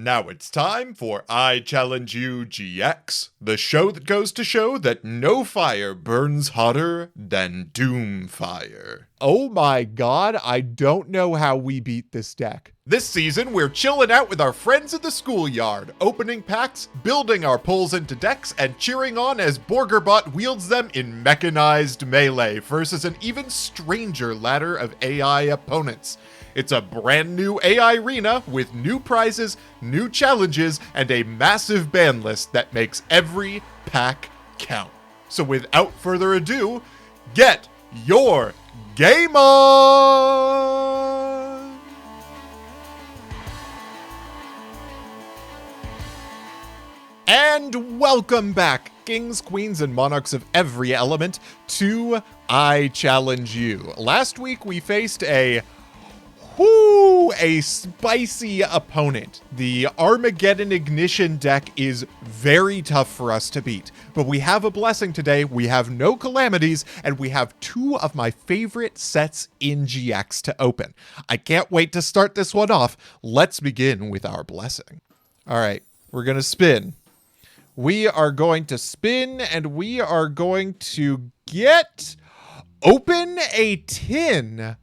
Now it's time for I Challenge You GX, the show that goes to show that no fire burns hotter than Doomfire. Oh my god, I don't know how we beat this deck. This season, we're chilling out with our friends in the schoolyard, opening packs, building our pulls into decks, and cheering on as Borgerbot wields them in mechanized melee versus an even stranger ladder of AI opponents. It's a brand new AI arena with new prizes, new challenges, and a massive ban list that makes every pack count. So without further ado, get your game on! And welcome back, kings, queens, and monarchs of every element, to I Challenge You. Last week we faced a spicy opponent. The Armageddon Ignition deck is very tough for us to beat, but we have a blessing today. We have no calamities, and we have two of my favorite sets in GX to open. I can't wait to start this one off. Let's begin with our blessing. All right, we're going to spin. We are going to spin, and we are going to open a tin.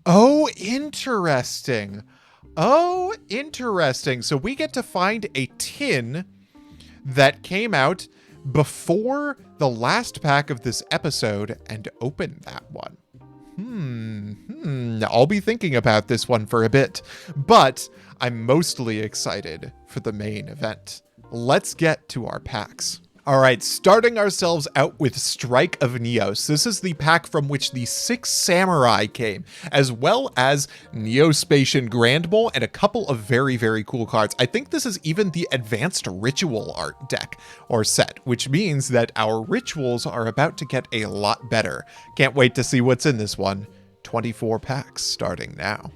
Oh, interesting. Oh, interesting. So we get to find a tin that came out before the last pack of this episode and open that one. I'll be thinking about this one for a bit, but I'm mostly excited for the main event. Let's get to our packs. All right, starting ourselves out with Strike of Neos. This is the pack from which the 6 Samurai came, as well as Neospatian Grand Mole and a couple of very, very cool cards. I think this is even the Advanced Ritual Art deck or set, which means that our rituals are about to get a lot better. Can't wait to see what's in this one. 24 packs starting now.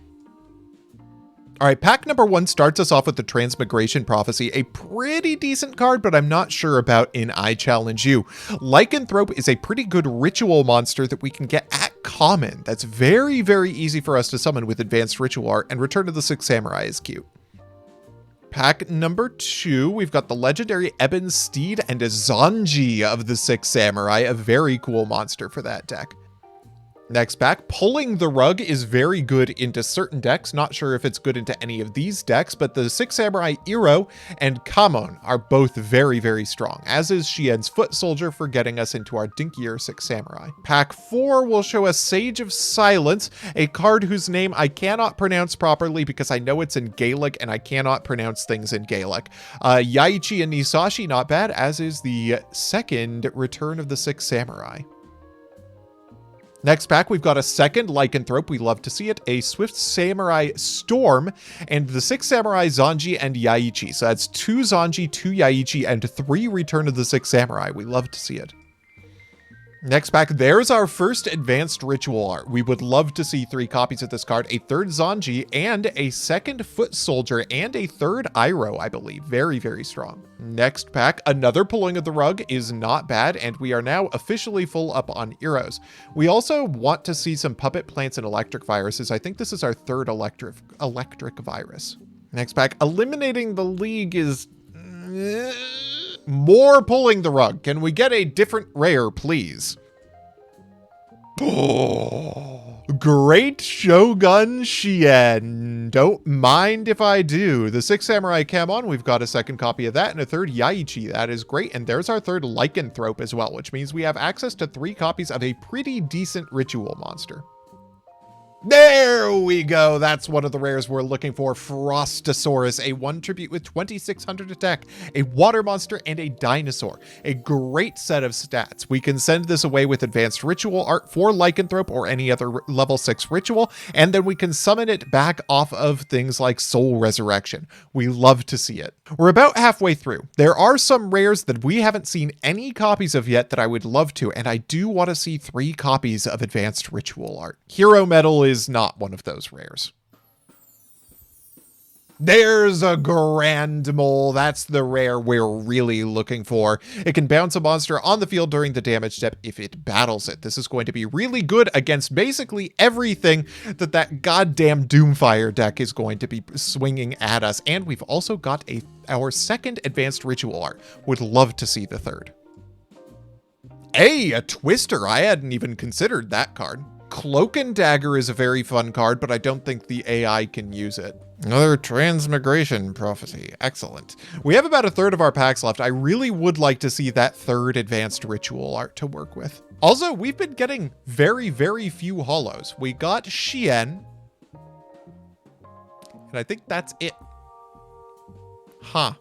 All right, pack number 1 starts us off with the Transmigration Prophecy, a pretty decent card, but I'm not sure about in I Challenge You. Lycanthrope is a pretty good ritual monster that we can get at common. That's very, very easy for us to summon with Advanced Ritual Art, and Return of the Six Samurai is cute. Pack number 2, we've got the legendary Ebon Steed and a Zanji of the Six Samurai, a very cool monster for that deck. Next pack, Pulling the Rug is very good into certain decks. Not sure if it's good into any of these decks, but the Six Samurai Iro and Kamon are both very, very strong, as is Shien's Foot Soldier for getting us into our dinkier Six Samurai. Pack 4 will show us Sage of Silence, a card whose name I cannot pronounce properly because I know it's in Gaelic and I cannot pronounce things in Gaelic. Yaichi and Nisashi, not bad, as is the second Return of the Six Samurai. Next pack, we've got a second Lycanthrope. We love to see it. A Swift Samurai Storm and the 6 Samurai Zanji and Yaichi. So that's 2 Zanji, 2 Yaichi, and 3 Return of the Six Samurai. We love to see it. Next pack, there's our first Advanced Ritual Art. We would love to see 3 copies of this card, a 3rd Zanji and a 2nd Foot Soldier and a 3rd Iro, I believe. Very, very strong. Next pack, another Pulling of the Rug is not bad, and we are now officially full up on Iros. We also want to see some Puppet Plants and Electric Viruses. I think this is our 3rd electric virus. Next pack, Eliminating the League is... more Pulling the Rug. Can we get a different rare, please? Oh, Great Shogun Shien. Don't mind if I do. The 6 Samurai Kamon, we've got a 2nd copy of that and a 3rd Yaichi. That is great. And there's our 3rd Lycanthrope as well, which means we have access to 3 copies of a pretty decent ritual monster. There we go. That's one of the rares we're looking for. Frostosaurus, a 1 tribute with 2600 attack, a water monster, and a dinosaur. A great set of stats. We can send this away with Advanced Ritual Art for Lycanthrope or any other level 6 ritual, and then we can summon it back off of things like Soul Resurrection. We love to see it. We're about halfway through. There are some rares that we haven't seen any copies of yet that I would love to, and I do want to see 3 copies of Advanced Ritual Art. Hero Metal is not one of those rares. There's a Grand Mole. That's the rare we're really looking for. It can bounce a monster on the field during the damage step if it battles it. This is going to be really good against basically everything that goddamn Doomfire deck is going to be swinging at us. And we've also got our second advanced ritual art. Would love to see the third. Hey, a Twister. I hadn't even considered that card. Cloak and Dagger is a very fun card, but I don't think the AI can use it. Another Transmigration Prophecy. Excellent. We have about a third of our packs left. I really would like to see that third advanced ritual art to work with. Also, we've been getting very, very few holos. We got Shien. And I think that's it. Huh.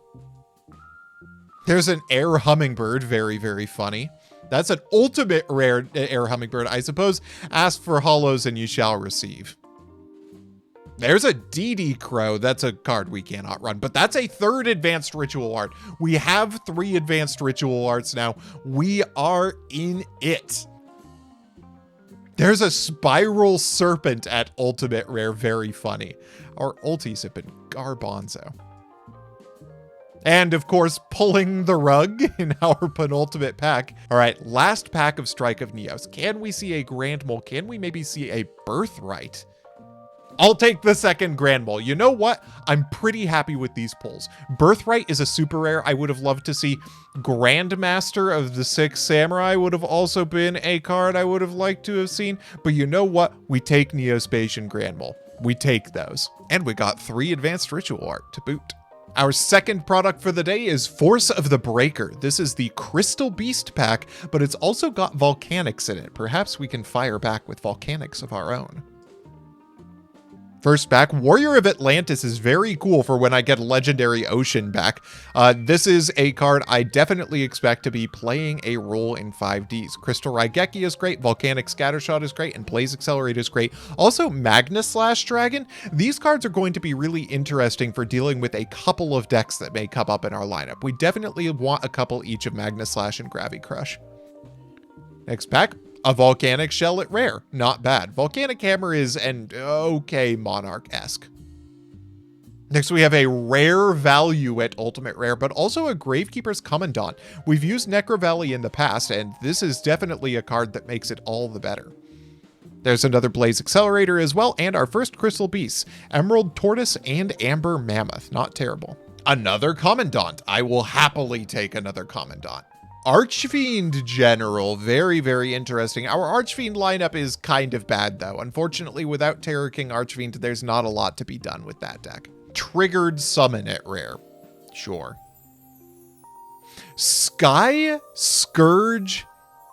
There's an Air Hummingbird. Very, very funny. That's an ultimate rare Air Hummingbird. I suppose ask for holos and you shall receive. There's a DD Crow. That's a card we cannot run, but that's a third advanced ritual art. We have 3 advanced ritual arts now. We are in it. There's a Spiral Serpent at ultimate rare. Very funny. Our ultis have been garbanzo. And of course, pulling the rug in our penultimate pack. All right, last pack of Strike of Neos. Can we see a Grand Mole? Can we maybe see a Birthright? I'll take the second Grand Mole. You know what? I'm pretty happy with these pulls. Birthright is a super rare. I would have loved to see. Grandmaster of the Six Samurai would have also been a card I would have liked to have seen. But you know what? We take Neospatian Grand Mole. We take those. And we got 3 advanced ritual art to boot. Our second product for the day is Force of the Breaker. This is the Crystal Beast pack, but it's also got Volcanics in it. Perhaps we can fire back with Volcanics of our own. First back, Warrior of Atlantis is very cool for when I get Legendary Ocean back. This is a card I definitely expect to be playing a role in 5Ds. Crystal Raigeki is great, Volcanic Scattershot is great, and Blaze Accelerate is great. Also, Magna-Slash Dragon. These cards are going to be really interesting for dealing with a couple of decks that may come up in our lineup. We definitely want a couple each of Magna-Slash and Gravi-Crush. Next pack. A Volcanic Shell at rare. Not bad. Volcanic Hammer is an okay Monarch-esque. Next, we have a rare value at ultimate rare, but also a Gravekeeper's Commandant. We've used Necro Valley in the past, and this is definitely a card that makes it all the better. There's another Blaze Accelerator as well, and our first Crystal Beasts, Emerald Tortoise and Amber Mammoth. Not terrible. Another Commandant. I will happily take another Commandant. Archfiend General, very, very interesting. Our Archfiend lineup is kind of bad, though. Unfortunately, without Terror King Archfiend, there's not a lot to be done with that deck. Triggered Summon at rare. Sure. Sky Scourge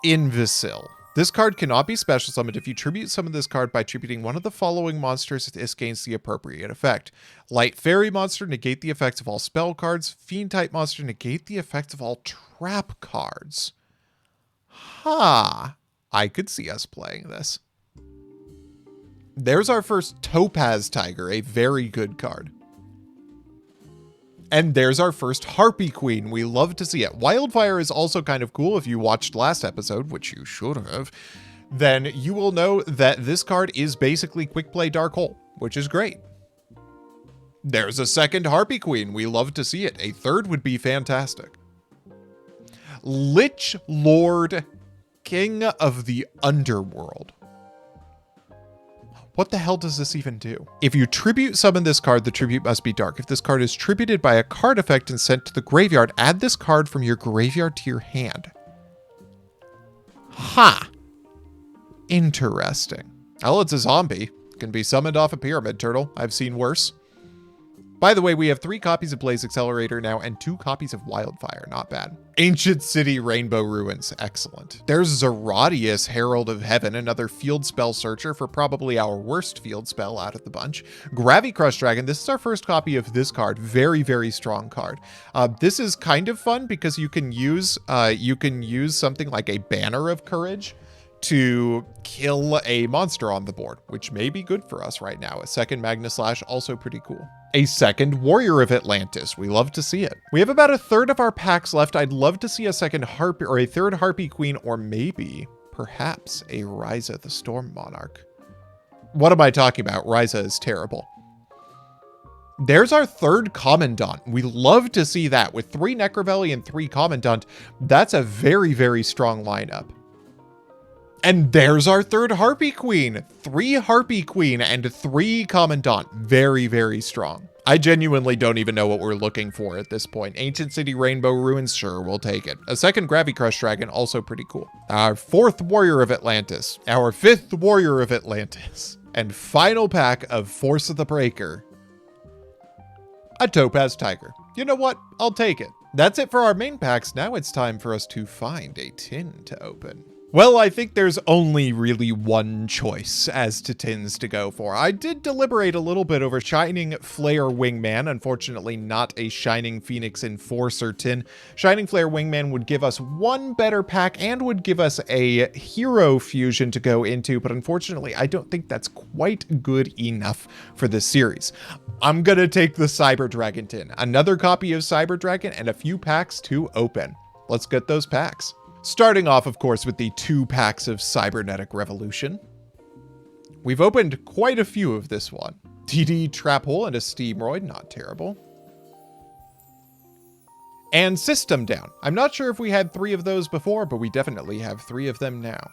Invisil. This card cannot be special summoned. If you tribute summon this card by tributing one of the following monsters, this gains the appropriate effect. Light Fairy monster, negate the effects of all spell cards. Fiend type monster, negate the effects of all trap cards. I could see us playing this. There's our first Topaz Tiger, a very good card. And there's our first Harpy Queen. We love to see it. Wildfire is also kind of cool. If you watched last episode, which you should have, then you will know that this card is basically quick play Dark Hole, which is great. There's a second Harpy Queen. We love to see it. A third would be fantastic. Lich Lord, King of the Underworld. What the hell does this even do? If you tribute summon this card, the tribute must be dark. If this card is tributed by a card effect and sent to the graveyard, add this card from your graveyard to your hand. Interesting. Oh, it's a zombie. It can be summoned off a pyramid turtle. I've seen worse. By the way, we have 3 copies of Blaze Accelerator now and 2 copies of Wildfire. Not bad. Ancient City Rainbow Ruins. Excellent. There's Zeradius, Herald of Heaven, another field spell searcher for probably our worst field spell out of the bunch. Gravi-Crush Dragon. This is our first copy of this card. Very, very strong card. This is kind of fun because you can use something like a Banner of Courage to kill a monster on the board, which may be good for us right now. A second Magna-Slash, also pretty cool. A second Warrior of Atlantis. We love to see it. We have about a third of our packs left. I'd love to see a second Harpy or a third Harpy Queen, or maybe, perhaps, a Ryza the Storm Monarch. What am I talking about? Ryza is terrible. There's our third Commandant. We love to see that. With 3 Necrovalley and 3 Commandant, that's a very, very strong lineup. And there's our third Harpy Queen. 3 Harpy Queen and 3 Commandant. Very, very strong. I genuinely don't even know what we're looking for at this point. Ancient City Rainbow Ruins, sure, we'll take it. A second Gravicrush Dragon, also pretty cool. Our 4th Warrior of Atlantis. Our 5th Warrior of Atlantis. And final pack of Force of the Breaker. A Topaz Tiger. You know what? I'll take it. That's it for our main packs. Now it's time for us to find a tin to open. Well, I think there's only really one choice as to tins to go for. I did deliberate a little bit over Shining Flare Wingman. Unfortunately, not a Shining Phoenix Enforcer tin. Shining Flare Wingman would give us one better pack and would give us a Hero Fusion to go into, but unfortunately, I don't think that's quite good enough for this series. I'm gonna take the Cyber Dragon tin. Another copy of Cyber Dragon and a few packs to open. Let's get those packs. Starting off, of course, with the 2 packs of Cybernetic Revolution. We've opened quite a few of this one. TD Trap Hole and a Steamroid, not terrible. And System Down. I'm not sure if we had 3 of those before, but we definitely have 3 of them now.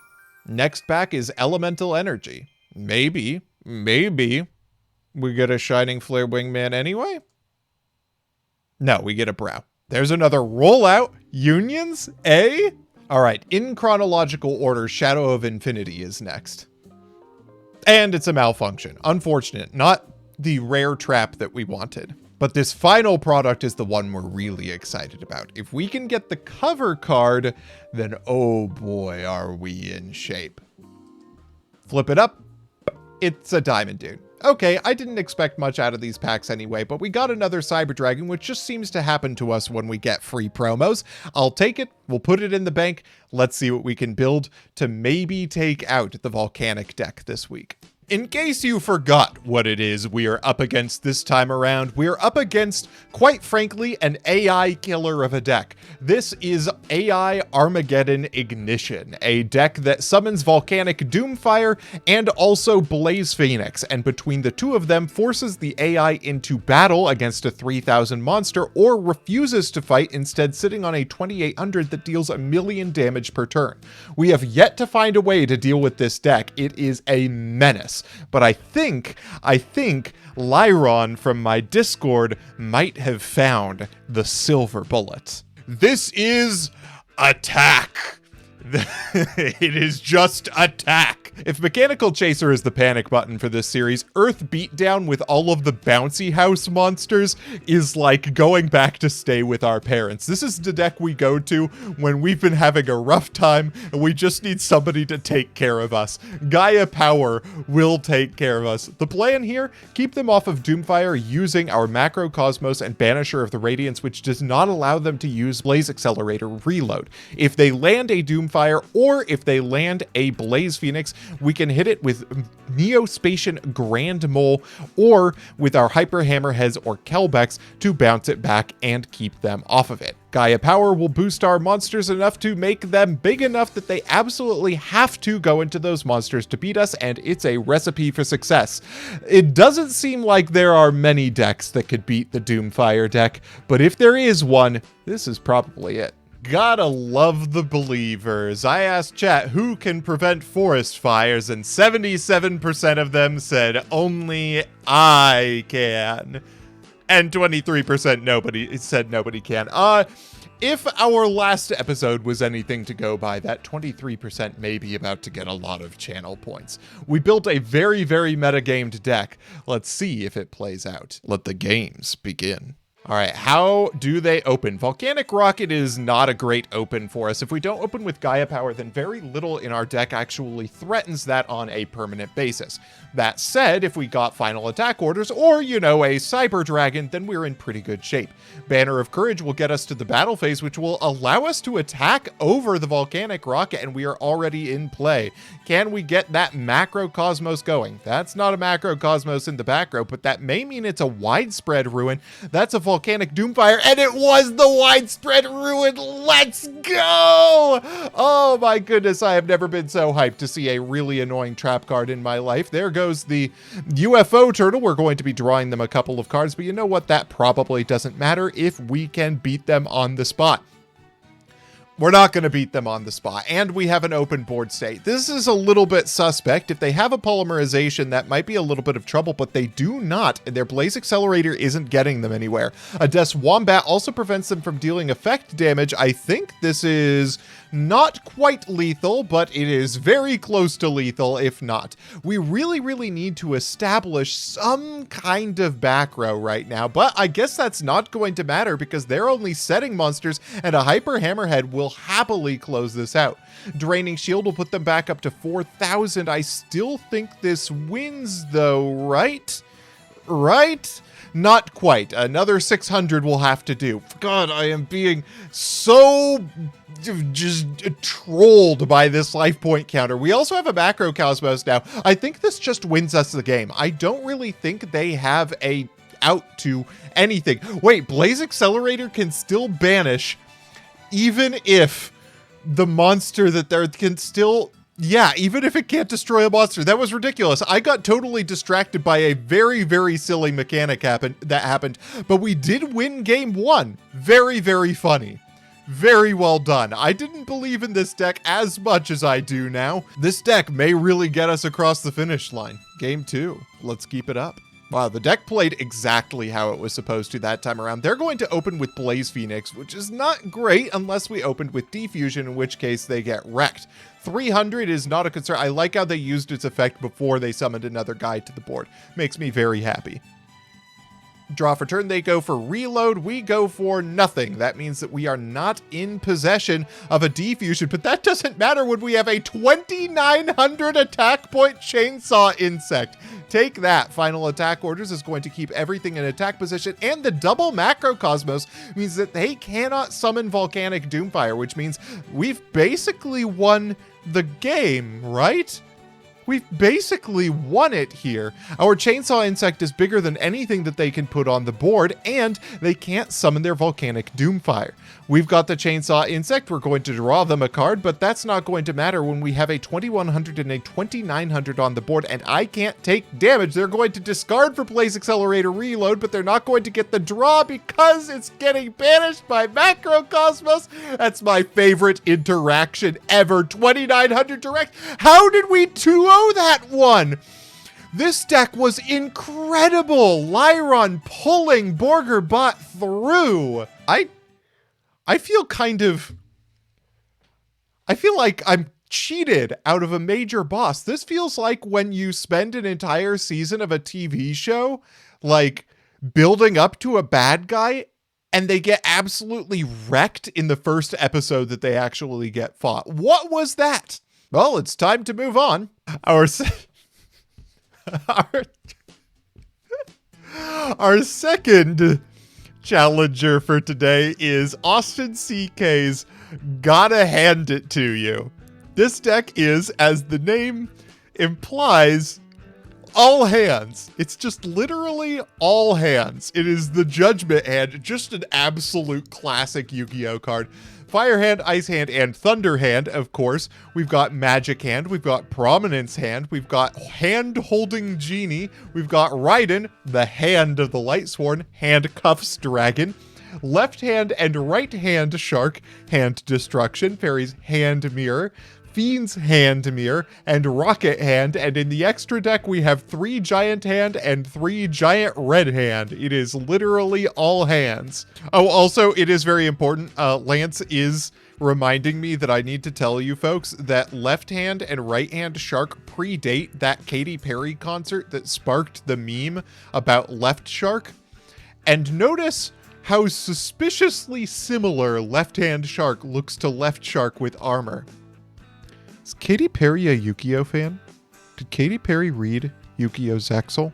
Next pack is Elemental Energy. Maybe we get a Shining Flare Wingman anyway? No, we get a Brow. There's another Rollout. Unions, eh? All right, in chronological order, Shadow of Infinity is next. And it's a malfunction. Unfortunate. Not the rare trap that we wanted. But this final product is the one we're really excited about. If we can get the cover card, then oh boy, are we in shape. Flip it up. It's a Diamond Dude. Okay, I didn't expect much out of these packs anyway, but we got another Cyber Dragon, which just seems to happen to us when we get free promos. I'll take it. We'll put it in the bank. Let's see what we can build to maybe take out the Volcanic deck this week. In case you forgot what it is we are up against this time around, we are up against, quite frankly, an AI killer of a deck. This is AI Armageddon Ignition, a deck that summons Volcanic Doomfire and also Blaze Phoenix, and between the 2 of them forces the AI into battle against a 3000 monster or refuses to fight, instead sitting on a 2800 that deals 1,000,000 damage per turn. We have yet to find a way to deal with this deck. It is a menace. But I think Lyron from my Discord might have found the silver bullet. This is attack. It is just attack. If Mechanical Chaser is the panic button for this series, Earth Beatdown with all of the bouncy house monsters is like going back to stay with our parents. This is the deck we go to when we've been having a rough time and we just need somebody to take care of us. Gaia Power will take care of us. The plan here, keep them off of Doomfire using our Macrocosmos and Banisher of the Radiance, which does not allow them to use Blaze Accelerator Reload. If they land a Doomfire or if they land a Blaze Phoenix, we can hit it with Neospatian Grand Mole or with our Hyper Hammerheads or Kelbecks to bounce it back and keep them off of it. Gaia Power will boost our monsters enough to make them big enough that they absolutely have to go into those monsters to beat us, and it's a recipe for success. It doesn't seem like there are many decks that could beat the Doomfire deck, but if there is one, this is probably it. Gotta love the believers. I asked chat who can prevent forest fires, and 77% of them said only I can. And 23% nobody said nobody can. If our last episode was anything to go by, that 23% may be about to get a lot of channel points. We built a very, very metagamed deck. Let's see if it plays out. Let the games begin. All right, how do they open? Volcanic Rocket is not a great open for us. If we don't open with Gaia Power, then very little in our deck actually threatens that on a permanent basis. That said, if we got Final Attack Orders or, you know, a Cyber Dragon, then we're in pretty good shape. Banner of Courage will get us to the battle phase, which will allow us to attack over the Volcanic Rocket, and we are already in play. Can we get that Macrocosmos going? That's not a Macrocosmos in the back row, but that may mean it's a widespread ruin. That's a Volcanic Doomfire, and it was the Widespread Ruin. Let's go! Oh my goodness, I have never been so hyped to see a really annoying trap card in my life. There goes the UFO turtle. We're going to be drawing them a couple of cards, but you know what? That probably doesn't matter if we can beat them on the spot. We're not going to beat them on the spot, and we have an open board state. This is a little bit suspect. If they have a polymerization, that might be a little bit of trouble, but they do not, and their Blaze Accelerator isn't getting them anywhere. A Death's Wombat also prevents them from dealing effect damage. I think this is not quite lethal, but it is very close to lethal, if not. We really need to establish some kind of back row right now, but I guess that's not going to matter because they're only setting monsters, and a Hyper Hammerhead will happily close this out. Draining Shield will put them back up to 4,000. I still think this wins though, right? Right? Not quite. Another 600 will have to do. God, I am being so just trolled by this life point counter. We also have a Macro Cosmos now. I think this just wins us the game. I don't really think they have a out to anything. Wait, Blaze Accelerator can still banish even if the monster that there can still... Yeah, even if it can't destroy a monster. That was ridiculous. I got totally distracted by a very silly mechanic that happened, but we did win game one. Very funny. Very well done. I didn't believe in this deck as much as I do now. This deck may really get us across the finish line. Game two. Let's keep it up. Wow, the deck played exactly how it was supposed to that time around. They're going to open with Blaze Phoenix, which is not great unless we opened with Defusion, in which case they get wrecked. 300 is not a concern. I like how they used its effect before they summoned another guy to the board. Makes me very happy. Draw for turn, they go for reload, we go for nothing. That means that we are not in possession of a defusion, but that doesn't matter when we have a 2,900 attack point Chainsaw Insect. Take that. Final attack orders is going to keep everything in attack position, and the double Macro Cosmos means that they cannot summon Volcanic Doomfire, which means we've basically won the game, right? We've basically won it here. Our Chainsaw Insect is bigger than anything that they can put on the board, and they can't summon their Volcanic Doomfire. We've got the Chainsaw Insect. We're going to draw them a card, but that's not going to matter when we have a 2,100 and a 2,900 on the board, and I can't take damage. They're going to discard for Blaze Accelerator Reload, but they're not going to get the draw because it's getting banished by Macro Cosmos. That's my favorite interaction ever. 2,900 direct. How did we 2-0 that one? This deck was incredible. Lyron pulling Borger Bot through. I feel like I'm cheated out of a major boss. This feels like when you spend an entire season of a TV show, like building up to a bad guy, and they get absolutely wrecked in the first episode that they actually get fought. What was that? Well, it's time to move on. Our second challenger for today is Austin CK's Gotta Hand It To You. This deck is, as the name implies, all hands. It's just literally all hands. It is the Judgment Hand, just an absolute classic Yu-Gi-Oh card. Fire Hand, Ice Hand, and Thunder Hand, of course. We've got Magic Hand, we've got Prominence Hand, we've got Hand Holding Genie, we've got Raiden, the Hand of the Lightsworn, Handcuffs Dragon, Left Hand and Right Hand Shark, Hand Destruction, Fairy's Hand Mirror, Fiend's Hand Mirror, and Rocket Hand, and in the extra deck we have 3 Giant Hand and 3 Giant Red Hand. It is literally all hands. Oh, also, it is very important, Lance is reminding me that I need to tell you folks that Left Hand and Right Hand Shark predate that Katy Perry concert that sparked the meme about Left Shark. And notice how suspiciously similar Left Hand Shark looks to Left Shark with armor. Is Katy Perry a Yu-Gi-Oh fan? Did Katy Perry read Yu-Gi-Oh! Zexal?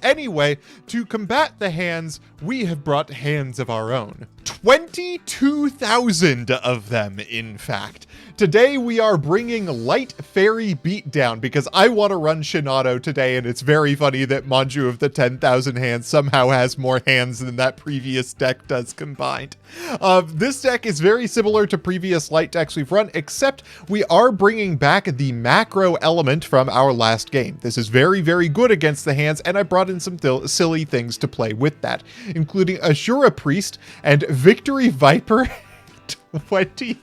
Anyway, to combat the hands, we have brought hands of our own. 22,000 of them, in fact. Today we are bringing Light Fairy Beatdown because I want to run Shinado today, and it's very funny that Manju of the 10,000 hands somehow has more hands than that previous deck does combined. This deck is very similar to previous light decks we've run, except we are bringing back the macro element from our last game. This is very, very good against the hands, and I brought in some silly things to play with that, including Ashura Priest and Victory Viper 23.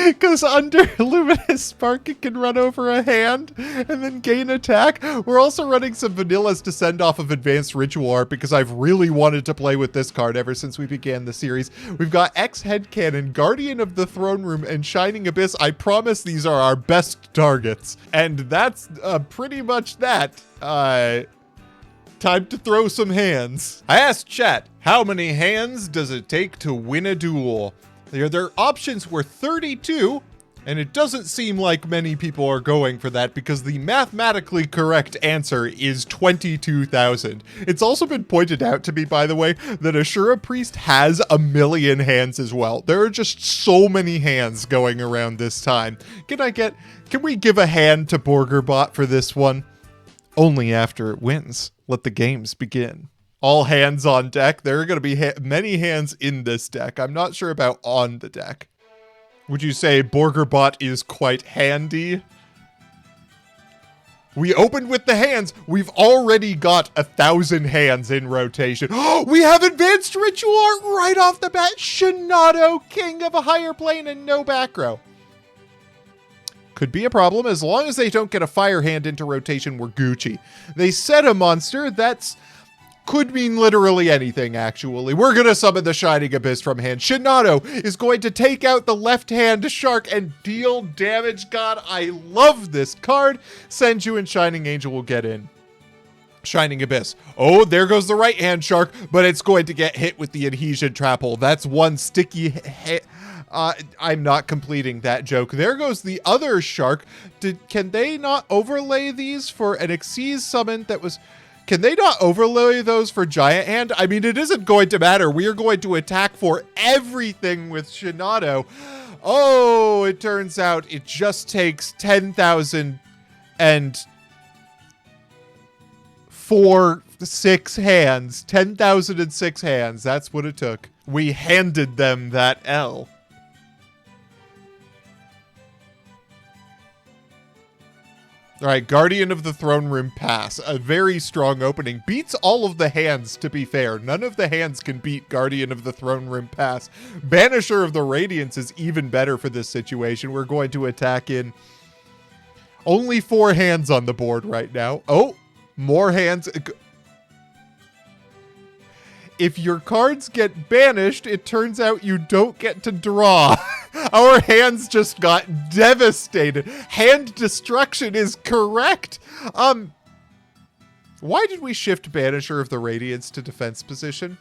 Because under Luminous Spark, it can run over a hand and then gain attack. We're also running some vanillas to send off of Advanced Ritual Art because I've really wanted to play with this card ever since we began the series. We've got X-Headcanon, Guardian of the Throne Room, and Shining Abyss. I promise these are our best targets. And that's pretty much that. Time to throw some hands. I asked chat, how many hands does it take to win a duel? Their options were 32, and it doesn't seem like many people are going for that because the mathematically correct answer is 22,000. It's also been pointed out to me, by the way, that Ashura Priest has 1,000,000 hands as well. There are just so many hands going around this time. Can we give a hand to Borgerbot for this one? Only after it wins. Let the games begin. All hands on deck. There are going to be many hands in this deck. I'm not sure about on the deck. Would you say Borgerbot is quite handy? We opened with the hands. We've already got 1,000 hands in rotation. Oh, we have Advanced Ritual Art right off the bat. Shinado, King of a Higher Plane and no back row. Could be a problem. As long as they don't get a fire hand into rotation, we're Gucci. They set a monster. That's... could mean literally anything, actually. We're going to summon the Shining Abyss from hand. Shinado is going to take out the left-hand shark and deal damage. God, I love this card. Senju and Shining Angel will get in. Shining Abyss. Oh, there goes the right-hand shark, but it's going to get hit with the Adhesion Trap Hole. That's one sticky hit. I'm not completing that joke. There goes the other shark. Can they not overlay these for an Xyz summon that was... Can they not overlay those for Giant Hand? I mean, it isn't going to matter. We are going to attack for everything with Shinado. Oh, it turns out it just takes 10,000 and 6 hands. 10,006 hands. That's what it took. We handed them that L. All right, Guardian of the Throne Room pass. A very strong opening. Beats all of the hands, to be fair. None of the hands can beat Guardian of the Throne Room pass. Banisher of the Radiance is even better for this situation. We're going to attack in only 4 hands on the board right now. Oh, more hands. If your cards get banished, it turns out you don't get to draw. Our hands just got devastated. Hand destruction is correct. Why did we shift Banisher of the Radiance to defense position?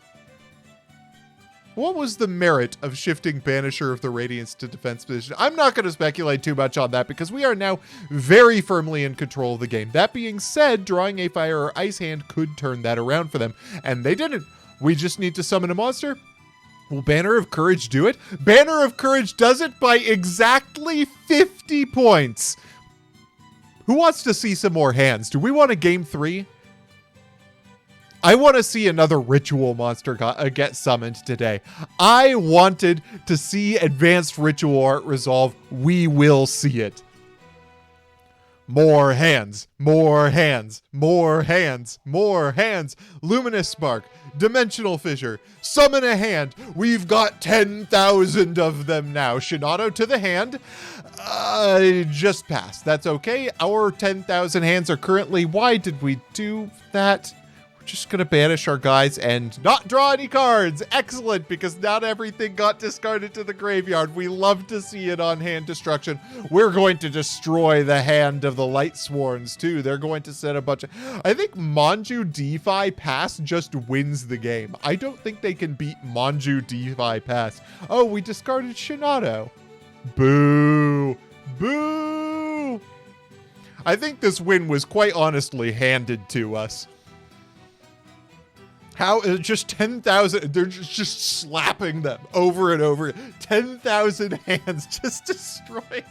What was the merit of shifting Banisher of the Radiance to defense position? I'm not going to speculate too much on that because we are now very firmly in control of the game. That being said, drawing a fire or ice hand could turn that around for them, and they didn't. We just need to summon a monster. Will Banner of Courage do it? Banner of Courage does it by exactly 50 points. Who wants to see some more hands? Do we want a game 3? I want to see another ritual monster get summoned today. I wanted to see Advanced Ritual Art resolve. We will see it. More hands, more hands, more hands, more hands. Luminous Spark, Dimensional Fissure, summon a hand. We've got 10,000 of them now. Shinado to the hand. Just passed. That's okay. Our 10,000 hands are currently... Why did we do that? Just gonna banish our guys and not draw any cards. Excellent, because not everything got discarded to the graveyard. We love to see it on hand destruction. We're going to destroy the hand of the Light Sworns too. They're going to set a bunch of... I think Manju DeFi Pass just wins the game. I don't think they can beat Manju DeFi Pass. Oh, we discarded Shinado. Boo. Boo. I think this win was quite honestly handed to us. How just 10,000, they're just slapping them over and over. 10,000 hands just destroyed.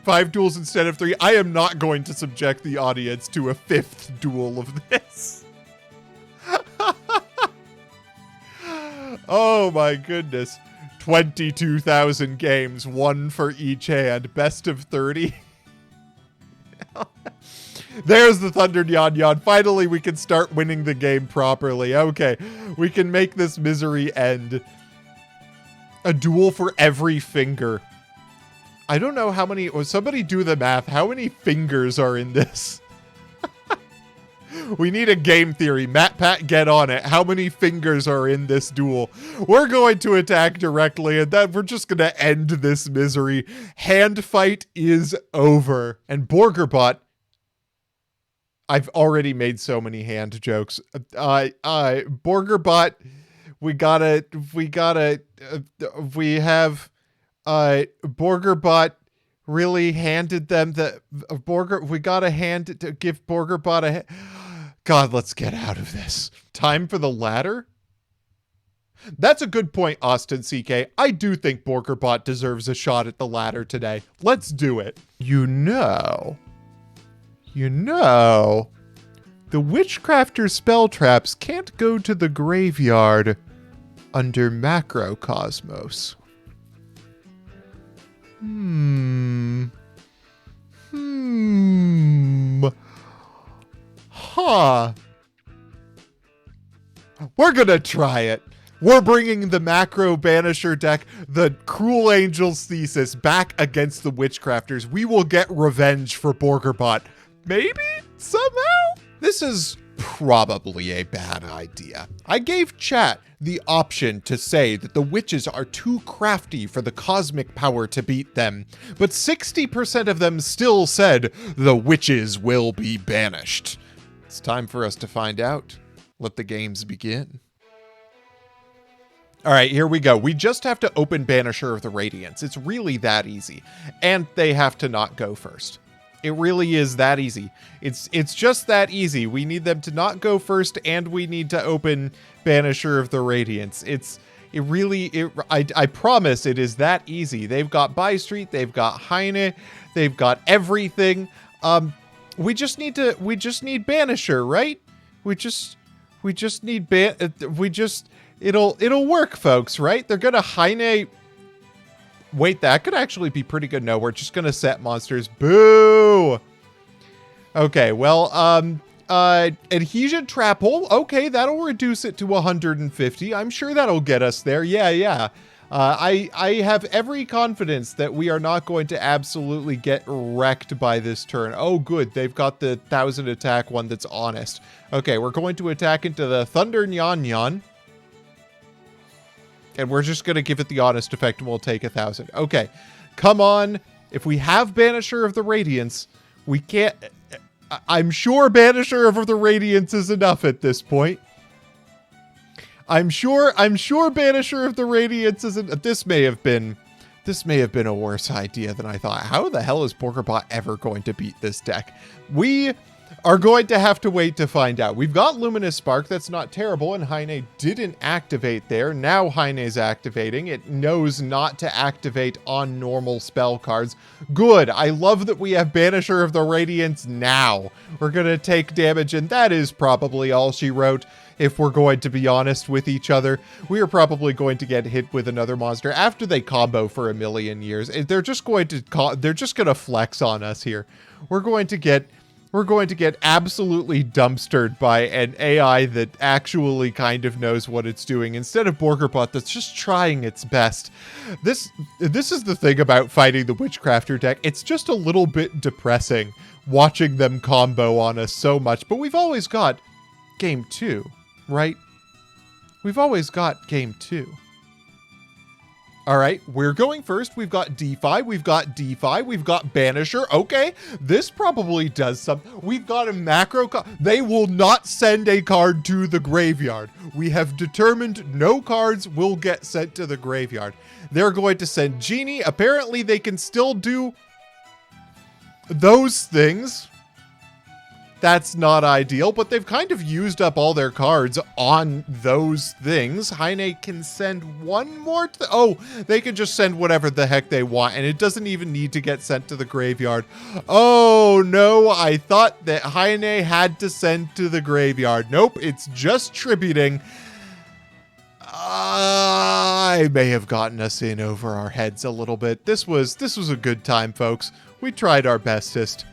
5 duels instead of 3. I am not going to subject the audience to a 5th duel of this. Oh my goodness. 22,000 games, 1 for each hand. Best of 30. There's the Thunder Yon Yon. Finally, we can start winning the game properly. Okay, we can make this misery end. A duel for every finger. I don't know how many, or somebody do the math. How many fingers are in this? We need a game theory. Pat, get on it. How many fingers are in this duel? We're going to attack directly, and then we're just going to end this misery. Hand fight is over. And Borgerbot, I've already made so many hand jokes. Borgerbot, Borgerbot really handed them the we gotta hand it to give Borgerbot a God, let's get out of this. Time for the ladder? That's a good point, Austin CK. I do think Borgerbot deserves a shot at the ladder today. Let's do it. You know, the Witchcrafter spell traps can't go to the graveyard under Macrocosmos. Huh. We're gonna try it. We're bringing the Macro Banisher deck, the Cruel Angel's Thesis, back against the Witchcrafters. We will get revenge for Borgerbot. Maybe? Somehow? This is probably a bad idea. I gave chat the option to say that the witches are too crafty for the cosmic power to beat them, but 60% of them still said the witches will be banished. It's time for us to find out. Let the games begin. All right, here we go. We just have to open Banisher of the Radiance. It's really that easy. And they have to not go first. It really is that easy. It's just that easy. We need them to not go first, and we need to open Banisher of the Radiance. I promise it is that easy. They've got Bystreet, they've got Heine, they've got everything. We just need Banisher, right? It'll work, folks, right? They're gonna Heine. Wait, that could actually be pretty good. No, we're just gonna set monsters. Boo! Okay, well, Adhesion Trap Hole. Okay, that'll reduce it to 150. I'm sure that'll get us there. Yeah. I have every confidence that we are not going to absolutely get wrecked by this turn. Oh, good. They've got the 1000 attack one that's honest. Okay, we're going to attack into the Thunder Nyan Nyan. And we're just going to give it the honest effect and we'll take 1000. Okay, come on. If we have Banisher of the Radiance, we can't... I'm sure Banisher of the Radiance is enough at this point. I'm sure Banisher of the Radiance isn't... This may have been a worse idea than I thought. How the hell is Borgerbot ever going to beat this deck? We are going to have to wait to find out. We've got Luminous Spark. That's not terrible. And Heine didn't activate there. Now Heine's activating. It knows not to activate on normal spell cards. Good. I love that we have Banisher of the Radiance now. We're going to take damage, and that is probably all she wrote. If we're going to be honest with each other, we are probably going to get hit with another monster after they combo for a million years. They're just going to flex on us here. We're going to get absolutely dumpstered by an AI that actually kind of knows what it's doing instead of Borgerbot that's just trying its best. This is the thing about fighting the Witchcrafter deck. It's just a little bit depressing watching them combo on us so much, but we've always got game 2, right? We've always got game 2. All right, we're going first. We've got D5, we've got D5, we've got Banisher. Okay, this probably does something. We've got a macro. They will not send a card to the graveyard. We have determined no cards will get sent to the graveyard. They're going to send Genie. Apparently, they can still do... those things, that's not ideal, but they've kind of used up all their cards on those things. Heine can send one more. Oh, they can just send whatever the heck they want, and it doesn't even need to get sent to the graveyard. Oh, no, I thought that Heine had to send to the graveyard. Nope, it's just tributing. I may have gotten us in over our heads a little bit. This was a good time, folks. We tried our bestest.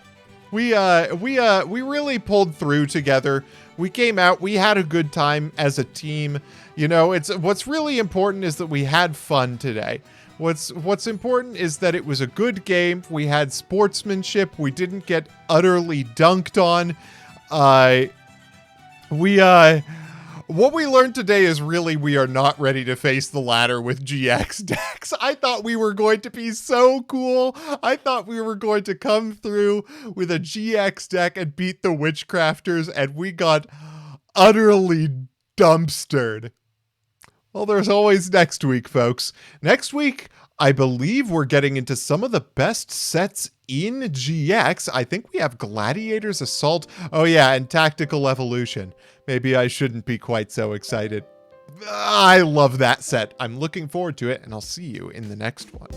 We really pulled through together. We came out, we had a good time as a team. You know, what's really important is that we had fun today. What's important is that it was a good game. We had sportsmanship. We didn't get utterly dunked on. What we learned today is really we are not ready to face the ladder with GX decks. I thought we were going to be so cool. I thought we were going to come through with a GX deck and beat the Witchcrafters, and we got utterly dumpstered. Well, there's always next week, folks. Next week, I believe we're getting into some of the best sets in GX. I think we have Gladiator's Assault. Oh yeah, and Tactical Evolution. Maybe I shouldn't be quite so excited. I love that set. I'm looking forward to it, and I'll see you in the next one.